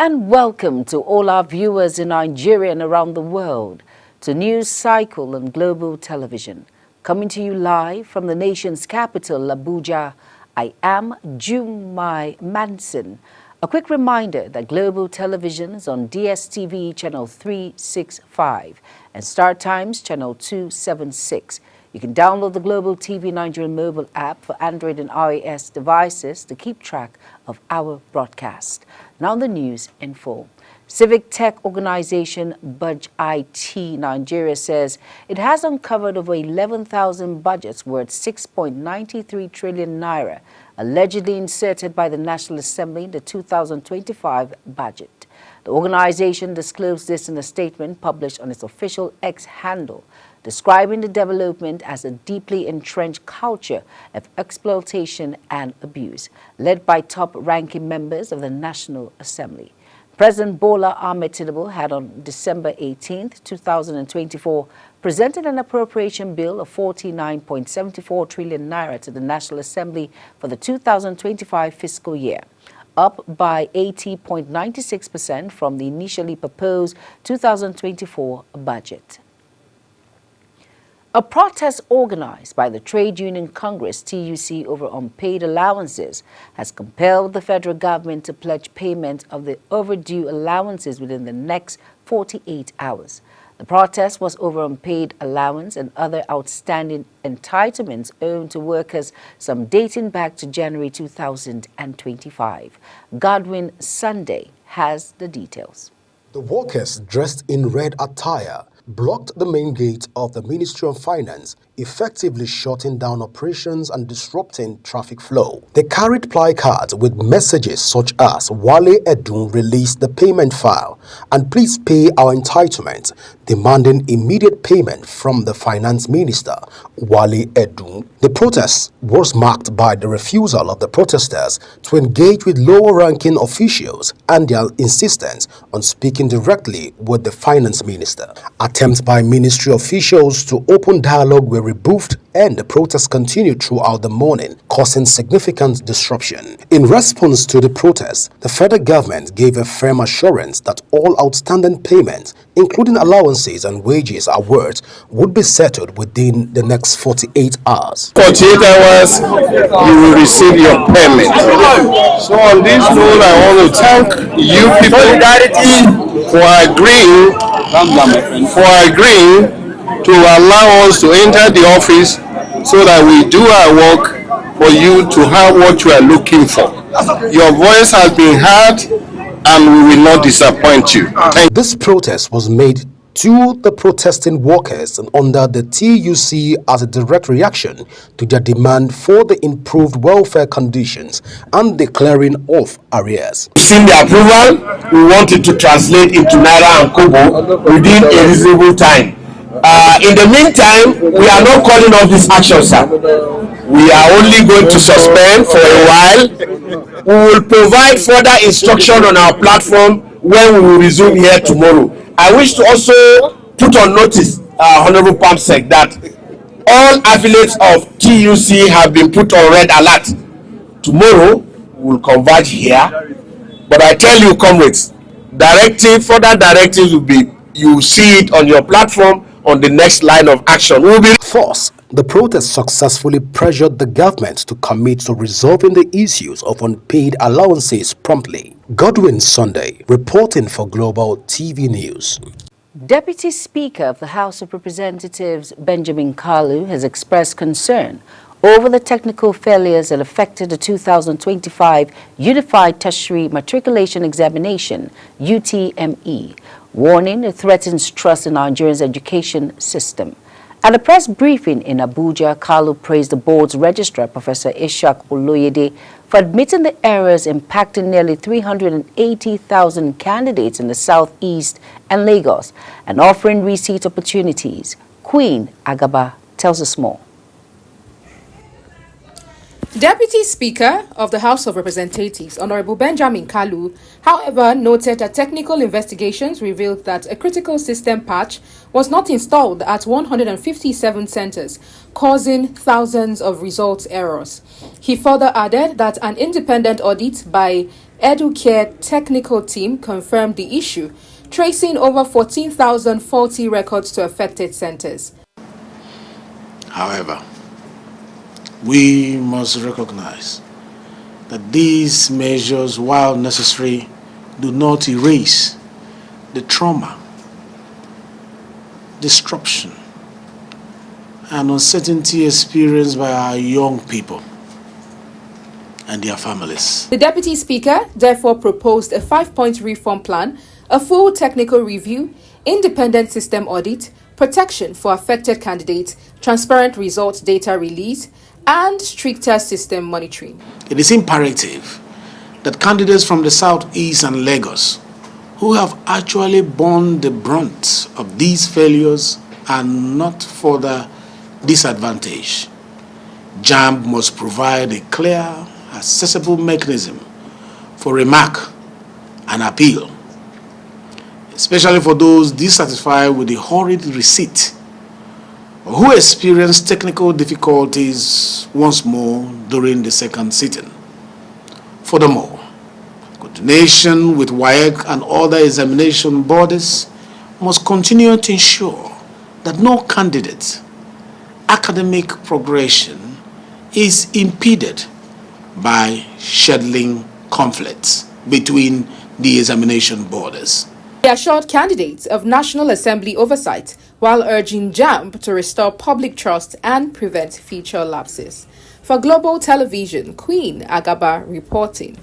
and welcome to all our viewers in Nigeria and around the world to News Cycle on Global Television. Coming to you live from the nation's capital, Abuja, I am Jumai Manson. A quick reminder that Global Television is on DSTV channel 365 and Star Times channel 276. You can download the Global TV Nigerian mobile app for Android and iOS devices to keep track of our broadcast. Now the news in full. Civic tech organization Budge IT Nigeria says it has uncovered over 11,000 budgets worth 6.93 trillion naira, allegedly inserted by the National Assembly in the 2025 budget. The organization disclosed this in a statement published on its official X handle, describing the development as a deeply entrenched culture of exploitation and abuse, led by top-ranking members of the National Assembly. President Bola Ahmed Tinubu had on December 18, 2024, presented an appropriation bill of 49.74 trillion naira to the National Assembly for the 2025 fiscal year, up by 80.96% from the initially proposed 2024 budget. A protest organized by the Trade Union Congress, TUC, over unpaid allowances has compelled the federal government to pledge payment of the overdue allowances within the next 48 hours. The protest was over unpaid allowance and other outstanding entitlements owed to workers, some dating back to January 2025. Godwin Sunday has the details. The workers, dressed in red attire, blocked the main gate of the Ministry of Finance, effectively shutting down operations and disrupting traffic flow. They carried placards with messages such as "Wale Edun released the payment file" and "Please pay our entitlement," demanding immediate payment from the Finance Minister, Wale Edun. The protest was marked by the refusal of the protesters to engage with lower-ranking officials and their insistence on speaking directly with the Finance Minister. Attempts by ministry officials to open dialogue were rebuffed and the protests continued throughout the morning, causing significant disruption. In response to the protest, the federal government gave a firm assurance that all outstanding payments, including allowances and wages awards, would be settled within the next 48 hours. 48 hours, you will receive your payment. So on this note, I want to thank you people for agreeing to allow us to enter the office so that we do our work for you to have what you are looking for. Your voice has been heard and we will not disappoint you. This protest was made to the protesting workers and under the TUC as a direct reaction to their demand for the improved welfare conditions and the clearing of arrears. Seeing the approval, we want it to translate into Naira and Kobo within a reasonable time. In the meantime, we are not calling off this action, sir. We are only going to suspend for a while. We will provide further instruction on our platform when we will resume here tomorrow. I wish to also put on notice, Honorable Pamsec, that all affiliates of TUC have been put on red alert. Tomorrow, we will converge here. But I tell you, comrades, further directives will be, you will see it on your platform on the next line of action. First, the protest successfully pressured the government to commit to resolving the issues of unpaid allowances promptly. Godwin Sunday, reporting for Global TV News. Deputy Speaker of the House of Representatives Benjamin Kalu has expressed concern over the technical failures that affected the 2025 Unified Tertiary Matriculation Examination, UTME, warning it threatens trust in Nigeria's education system. At a press briefing in Abuja, Kalu praised the board's registrar, Professor Ishak Oloyede, for admitting the errors impacting nearly 380,000 candidates in the Southeast and Lagos and offering reseat opportunities. Queen Agaba tells us more. Deputy Speaker of the House of Representatives, Honorable Benjamin Kalu, however, noted that technical investigations revealed that a critical system patch was not installed at 157 centers, causing thousands of result errors. He further added that an independent audit by EduCare technical team confirmed the issue, tracing over 14,000 faulty records to affected centers. However, we must recognize that these measures, while necessary, do not erase the trauma, disruption, and uncertainty experienced by our young people and their families. The Deputy Speaker therefore proposed a 5-point reform plan, a full technical review, independent system audit, protection for affected candidates, transparent results data release, and stricter system monitoring. It is imperative that candidates from the Southeast and Lagos who have actually borne the brunt of these failures are not further disadvantaged. JAMB must provide a clear, accessible mechanism for remark and appeal, especially for those dissatisfied with the hurried receipt or who experienced technical difficulties once more during the second sitting. Furthermore, coordination with WAEC and other examination bodies must continue to ensure that no candidate's academic progression is impeded by scheduling conflicts between the examination borders. They assured candidates of National Assembly oversight while urging JAMB to restore public trust and prevent future lapses. For Global Television, Queen Agaba reporting.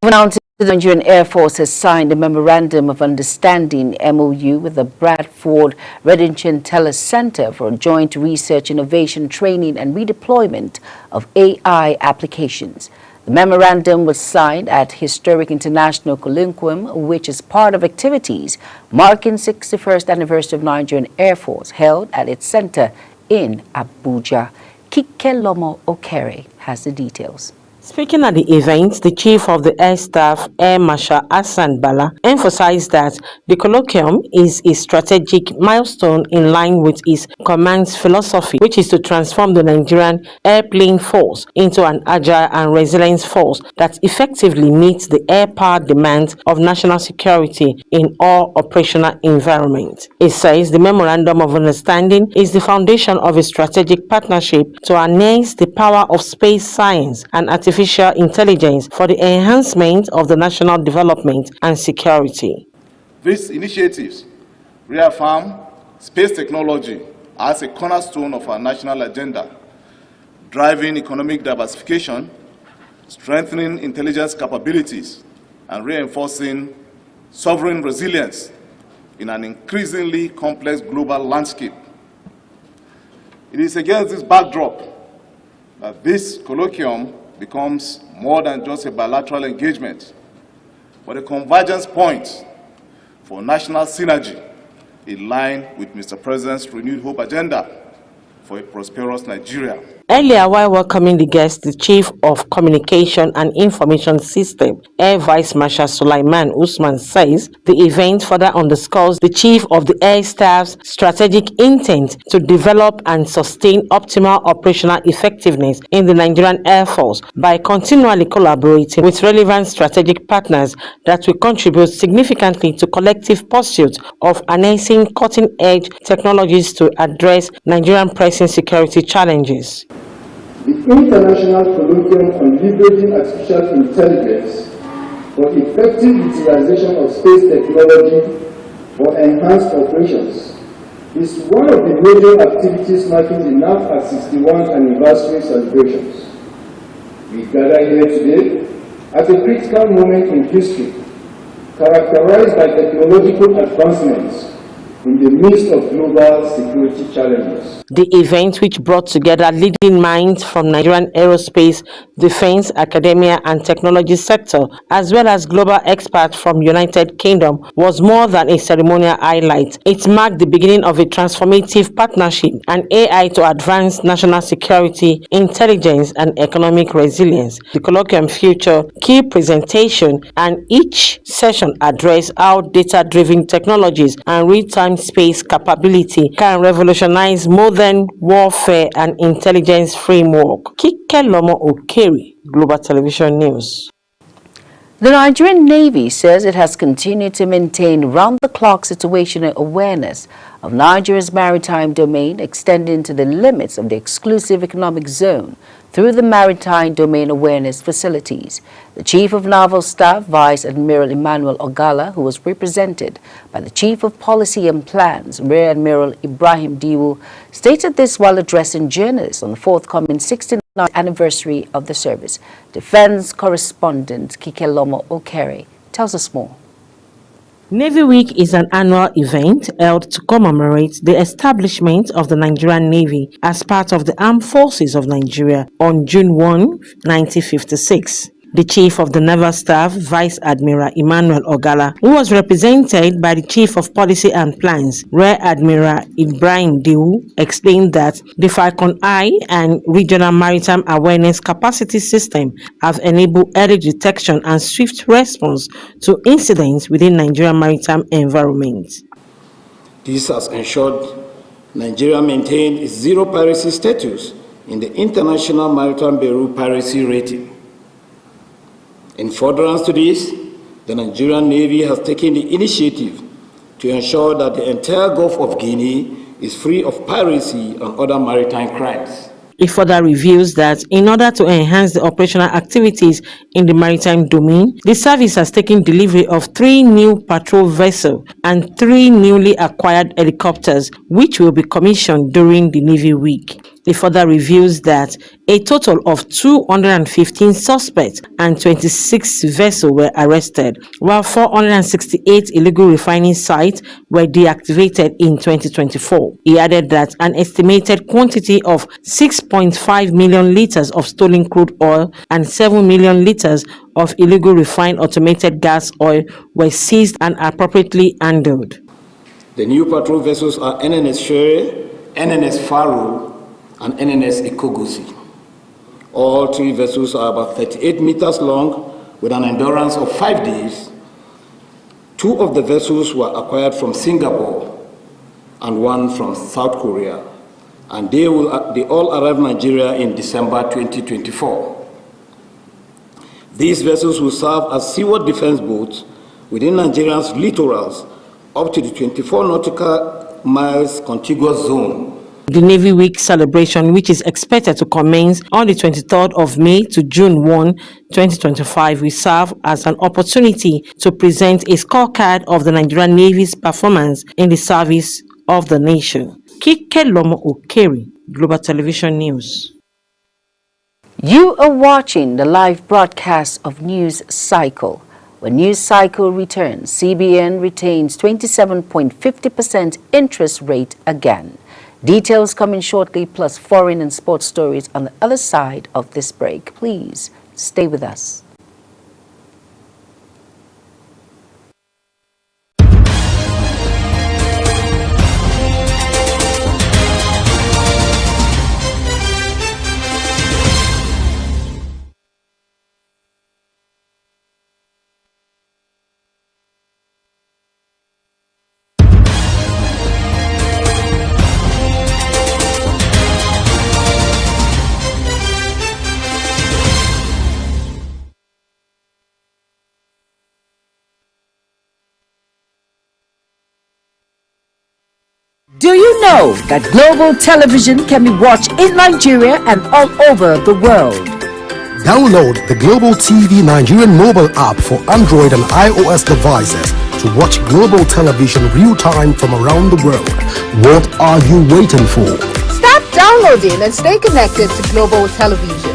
The Nigerian Air Force has signed a Memorandum of Understanding MOU with the Bradford Reddington Teller Center for joint research, innovation, training and redeployment of AI applications. The memorandum was signed at historic International Colloquium, which is part of activities marking 61st anniversary of Nigerian Air Force held at its center in Abuja. Kikelomo Okere has the details. Speaking at the event, the Chief of the Air Staff, Air Marshal Hassan Bala, emphasized that the colloquium is a strategic milestone in line with his command's philosophy, which is to transform the Nigerian airplane force into an agile and resilient force that effectively meets the air-power demands of national security in all operational environments. It says the Memorandum of Understanding is the foundation of a strategic partnership to harness the power of space science and artificial intelligence for the enhancement of the national development and security. These initiatives reaffirm space technology as a cornerstone of our national agenda, driving economic diversification, strengthening intelligence capabilities, and reinforcing sovereign resilience in an increasingly complex global landscape. It is against this backdrop that this colloquium becomes more than just a bilateral engagement, but a convergence point for national synergy in line with Mr. President's renewed hope agenda for a prosperous Nigeria. Earlier, while welcoming the guests, the Chief of Communication and Information System, Air Vice Marshal Sulaiman Usman, says the event further underscores the Chief of the Air Staff's strategic intent to develop and sustain optimal operational effectiveness in the Nigerian Air Force by continually collaborating with relevant strategic partners that will contribute significantly to collective pursuit of harnessing cutting-edge technologies to address Nigerian pressing security challenges. The International Colloquium on Leveraging Artificial Intelligence for Effective Utilization of Space Technology for Enhanced Operations is one of the major activities marking the NAFTA 61st anniversary celebrations. We gather here today at a critical moment in history, characterized by technological advancements in the midst of global security challenges. The event, which brought together leading minds from Nigerian aerospace, defense, academia and technology sector, as well as global experts from United Kingdom, was more than a ceremonial highlight. It marked the beginning of a transformative partnership and AI to advance national security, intelligence and economic resilience. The colloquium featured key presentation and each session addressed how data-driven technologies and real-time space capability can revolutionize modern warfare and intelligence framework. Kikelomo Okere, Global Television News. The Nigerian Navy says it has continued to maintain round-the-clock situational awareness of Nigeria's maritime domain, extending to the limits of the exclusive economic zone through the Maritime Domain Awareness Facilities. The Chief of Naval Staff, Vice Admiral Emmanuel Ogala, who was represented by the Chief of Policy and Plans, Rear Admiral Ibrahim Diwu, stated this while addressing journalists on the forthcoming 69th anniversary of the service. Defense correspondent Kikelomo Okere tells us more. Navy Week is an annual event held to commemorate the establishment of the Nigerian Navy as part of the Armed Forces of Nigeria on June 1, 1956. The Chief of the Naval Staff, Vice Admiral Emmanuel Ogala, who was represented by the Chief of Policy and Plans, Rear Admiral Ibrahim Diwu, explained that the Falcon Eye and Regional Maritime Awareness Capacity System have enabled early detection and swift response to incidents within Nigerian maritime environment. This has ensured Nigeria maintained its zero piracy status in the International Maritime Bureau Piracy Rating. In furtherance to this, the Nigerian Navy has taken the initiative to ensure that the entire Gulf of Guinea is free of piracy and other maritime crimes. It further reveals that in order to enhance the operational activities in the maritime domain, the service has taken delivery of 3 new patrol vessels and 3 newly acquired helicopters, which will be commissioned during the Navy Week. It further reveals that a total of 215 suspects and 26 vessels were arrested, while 468 illegal refining sites were deactivated in 2024. He added that an estimated quantity of 6.5 million liters of stolen crude oil and 7 million liters of illegal refined automated gas oil were seized and appropriately handled. The new patrol vessels are NNS Shere, NNS Faro, and NNS Ikogosi. All 3 vessels are about 38 meters long with an endurance of 5 days. 2 of the vessels were acquired from Singapore and 1 from South Korea, and they all arrived in Nigeria in December 2024. These vessels will serve as seaward defense boats within Nigeria's littorals up to the 24 nautical miles contiguous zone. The Navy Week celebration, which is expected to commence on the 23rd of May to June 1, 2025, will serve as an opportunity to present a scorecard of the Nigerian Navy's performance in the service of the nation. Kikelomo Okere, Global Television News. You are watching the live broadcast of News Cycle. When News Cycle returns, CBN retains 27.50% interest rate again. Details coming shortly, plus foreign and sports stories on the other side of this break. Please stay with us. Do you know that global television can be watched in Nigeria and all over the world? Download the Global TV Nigerian mobile app for Android and iOS devices to watch global television real-time from around the world. What are you waiting for? Start downloading and stay connected to global television.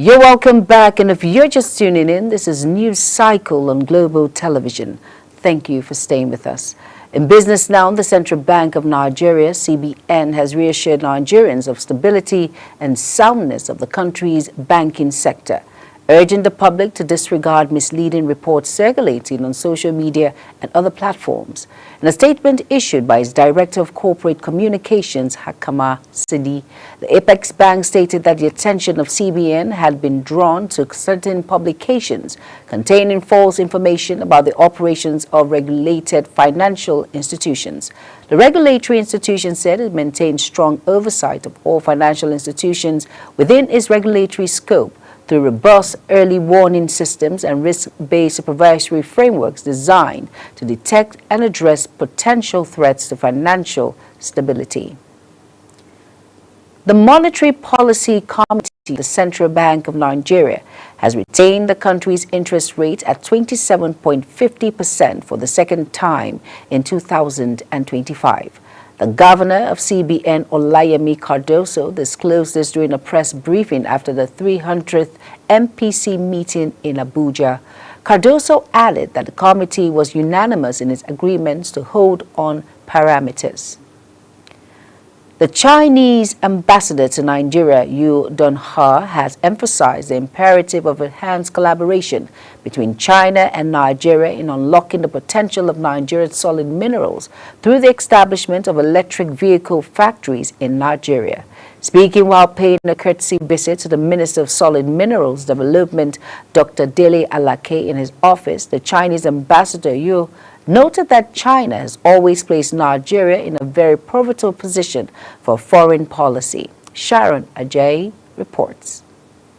You're welcome back, and if you're just tuning in, this is News Cycle on Global Television. Thank you for staying with us. In business now, the Central Bank of Nigeria, CBN, has reassured Nigerians of stability and soundness of the country's banking sector, urging the public to disregard misleading reports circulating on social media and other platforms. In a statement issued by its Director of Corporate Communications, Hakama Sidi, the Apex Bank stated that the attention of CBN had been drawn to certain publications containing false information about the operations of regulated financial institutions. The regulatory institution said it maintains strong oversight of all financial institutions within its regulatory scope through robust early warning systems and risk-based supervisory frameworks designed to detect and address potential threats to financial stability. The Monetary Policy Committee of the Central Bank of Nigeria has retained the country's interest rate at 27.50% for the second time in 2025. The governor of CBN, Olayemi Cardoso, disclosed this during a press briefing after the 300th MPC meeting in Abuja. Cardoso added that the committee was unanimous in its agreements to hold on parameters. The Chinese ambassador to Nigeria, Yu Dunha, has emphasized the imperative of enhanced collaboration between China and Nigeria in unlocking the potential of Nigeria's solid minerals through the establishment of electric vehicle factories in Nigeria. Speaking while paying a courtesy visit to the Minister of Solid Minerals Development, Dr. Dele Alake, in his office, the Chinese ambassador Yu noted that China has always placed Nigeria in a very pivotal position for foreign policy. Sharon Ajay reports.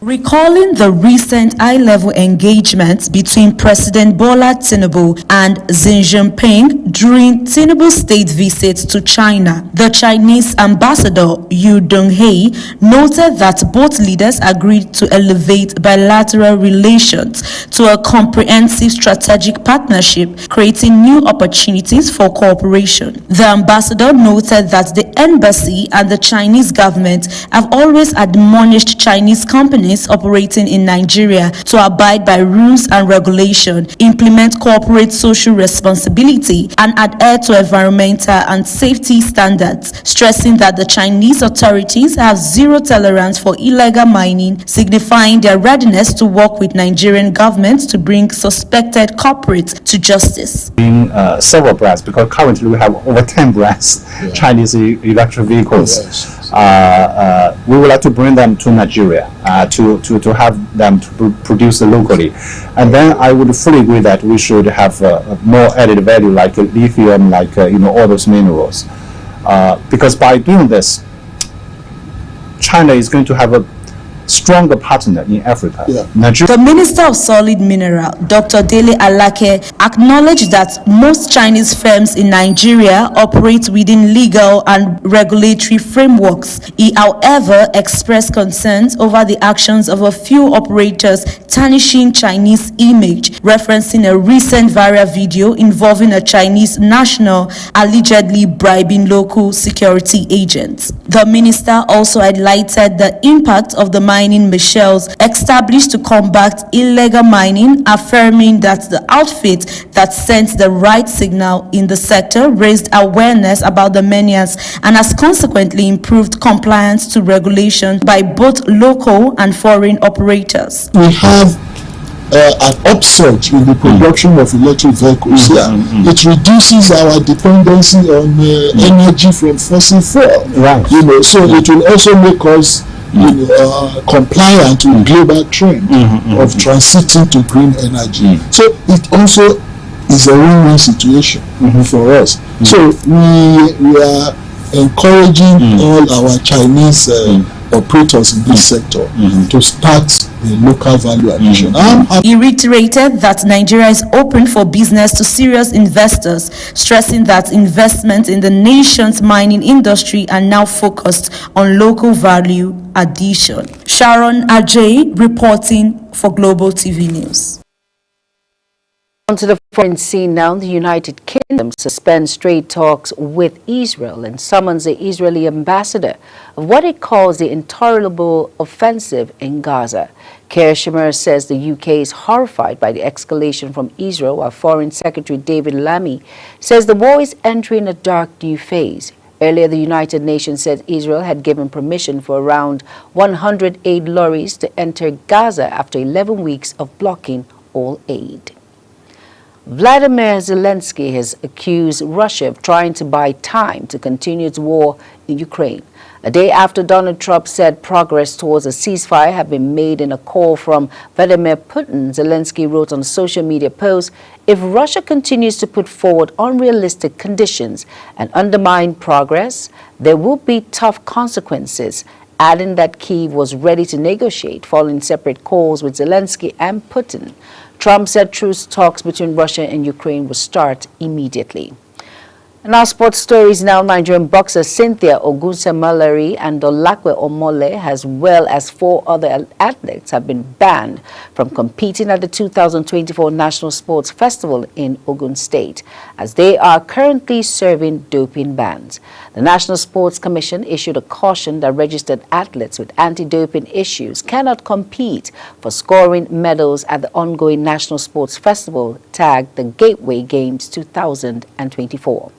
Recalling the recent high-level engagements between President Bola Tinubu and Xi Jinping during Tinubu's state visit to China, the Chinese ambassador Yu Dunha noted that both leaders agreed to elevate bilateral relations to a comprehensive strategic partnership, creating new opportunities for cooperation. The ambassador noted that the embassy and the Chinese government have always admonished Chinese companies operating in Nigeria to abide by rules and regulation, implement corporate social responsibility, and adhere to environmental and safety standards, stressing that the Chinese authorities have zero tolerance for illegal mining, signifying their readiness to work with Nigerian government to bring suspected corporates to justice. In several brands, because currently we have over 10 brands, Chinese electric vehicles. Yes. We would like to bring them to Nigeria to have them to produce locally, and then I would fully agree that we should have more added value like lithium, like all those minerals, because by doing this, China is going to have a stronger partner in Africa. Yeah. The Minister of Solid Mineral, Dr. Dele Alake, acknowledged that most Chinese firms in Nigeria operate within legal and regulatory frameworks. He, however, expressed concerns over the actions of a few operators tarnishing Chinese image, referencing a recent viral video involving a Chinese national allegedly bribing local security agents. The minister also highlighted the impact of the mining machines established to combat illegal mining, affirming that the outfit that sent the right signal in the sector raised awareness about the menace and has consequently improved compliance to regulations by both local and foreign operators. We have an upsurge in the production of electric vehicles here. It reduces our dependency on energy from fossil fuel. Right. So it will also make us compliant with global trend of transiting to green energy. So it also is a win-win situation for us. So we are encouraging all our Chinese operators in this sector to start the local value addition. He reiterated that Nigeria is open for business to serious investors, stressing that investment in the nation's mining industry are now focused on local value addition. Sharon Ajay reporting for Global TV News. To the foreign scene now, the United Kingdom suspends trade talks with Israel and summons the Israeli ambassador of what it calls the intolerable offensive in Gaza. Keir Starmer says the UK is horrified by the escalation from Israel, while Foreign Secretary David Lammy says the war is entering a dark new phase. Earlier, the United Nations said Israel had given permission for around 100 aid lorries to enter Gaza after 11 weeks of blocking all aid. Vladimir Zelensky has accused Russia of trying to buy time to continue its war in Ukraine. A day after Donald Trump said progress towards a ceasefire had been made in a call from Vladimir Putin, Zelensky wrote on a social media post, "If Russia continues to put forward unrealistic conditions and undermine progress, there will be tough consequences," adding that Kyiv was ready to negotiate following separate calls with Zelensky and Putin. Trump said truce talks between Russia and Ukraine will start immediately. And our sports stories now. Nigerian boxer Cynthia Ogunsemalari and Dolakwe Omole, as well as 4 other athletes, have been banned from competing at the 2024 National Sports Festival in Ogun State, as they are currently serving doping bans. The National Sports Commission issued a caution that registered athletes with anti-doping issues cannot compete for scoring medals at the ongoing National Sports Festival, tagged the Gateway Games 2024.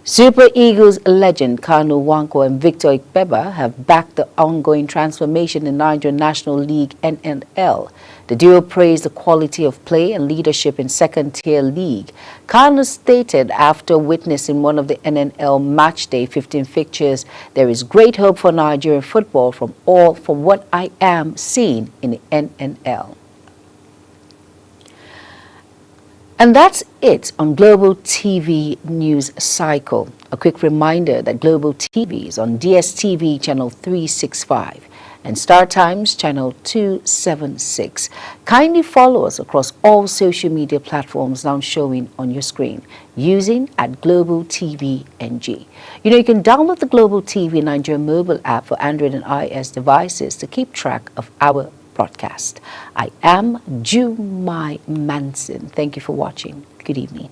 Super Eagles legend Kanu Nwankwo and Victor Ikpeba have backed the ongoing transformation in Nigerian National League (NNL). The duo praised the quality of play and leadership in second-tier league. Kanu stated after witnessing one of the NNL matchday 15 fixtures, "There is great hope for Nigerian football from what I am seeing in the NNL." And that's it on Global TV News Cycle. A quick reminder that Global TV is on DSTV channel 365 and Star Times channel 276. Kindly follow us across all social media platforms now showing on your screen using @Global TV NG. You can download the Global TV Nigeria mobile app for Android and iOS devices to keep track of our broadcast. I am Jumai Manson. Thank you for watching. Good evening.